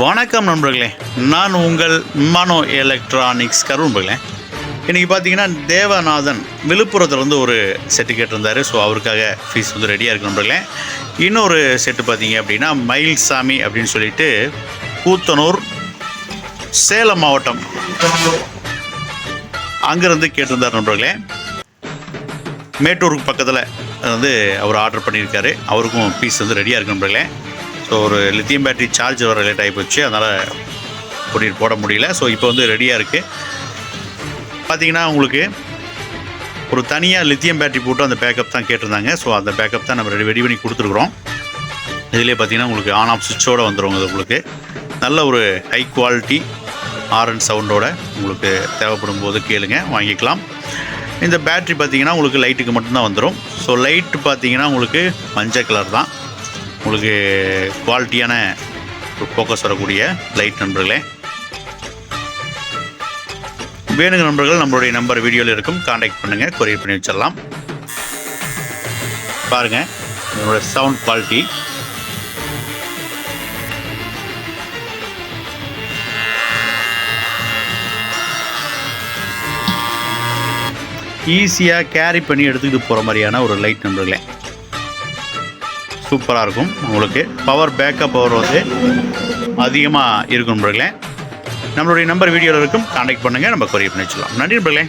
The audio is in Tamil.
வணக்கம் நண்பர்களே, நான் உங்கள் மனோ எலக்ட்ரானிக்ஸ் நண்பர்களே. இன்றைக்கி பார்த்தீங்கன்னா தேவநாதன் விழுப்புரத்துலேருந்து ஒரு செட்டு கேட்டிருந்தார். ஸோ அவருக்காக ஃபீஸ் வந்து ரெடியாக இருக்குது நண்பர்களே. இன்னொரு செட்டு பார்த்தீங்க அப்படின்னா மயில்சாமி அப்படின்னு சொல்லிட்டு கூத்தனூர் சேலம் மாவட்டம் அங்கேருந்து கேட்டிருந்தார் நண்பர்களே. மேட்டூருக்கு பக்கத்தில் வந்து அவர் ஆர்டர் பண்ணியிருக்காரு. அவருக்கும் பீஸ் வந்து ரெடியாக இருக்குது நண்பர்களே. ஸோ ஒரு லித்தியம் பேட்டரி சார்ஜ் வர லேட் ஆகி போச்சு, அதனால் கொரியர் போட முடியல. ஸோ இப்போ வந்து ரெடியாக இருக்குது. பார்த்திங்கன்னா உங்களுக்கு ஒரு தனியாக லித்தியம் பேட்டரி போட்டு அந்த பேக்கப் தான் கேட்டிருந்தாங்க. ஸோ அந்த பேக்கப் தான் நம்ம ரெடி பண்ணி கொடுத்துருக்குறோம். இதிலே பார்த்திங்கன்னா உங்களுக்கு ஆன் ஆஃப் சுவிட்சோடு வந்துடும். உங்களுக்கு நல்ல ஒரு ஹை குவாலிட்டி ஆர்என் சவுண்டோட உங்களுக்கு தேவைப்படும் போது கேளுங்க, வாங்கிக்கலாம். இந்த பேட்ரி பார்த்திங்கன்னா உங்களுக்கு லைட்டுக்கு மட்டும்தான் வந்துடும். ஸோ லைட்டு பார்த்திங்கன்னா உங்களுக்கு மஞ்சள் கலர் தான். உங்களுக்கு குவாலிட்டியான ஃபோக்கஸ் வரக்கூடிய லைட் நண்பர்களே. வேணுங்க நண்பர்கள், நம்மளுடைய நம்பர் வீடியோவில் இருக்கும், கான்டாக்ட் பண்ணுங்கள், கொரியர் பண்ணி வச்சிடலாம். பாருங்கள் இதனோட சவுண்ட் குவாலிட்டி. ஈஸியாக கேரி பண்ணி எடுத்துக்கிட்டு போகிற மாதிரியான ஒரு லைட் நண்பர்களே. சூப்பராக இருக்கும். உங்களுக்கு பவர் பேக்கப் பவர் வந்து அதிகமாக இருக்கும் நண்பர்களே. நம்மளுடைய நம்பர் வீடியோவில் இருக்கும், கான்டாக்ட் பண்ணுங்கள், நம்ம கொரியர் பண்ணி வச்சுக்கலாம். நன்றி நண்பர்களே.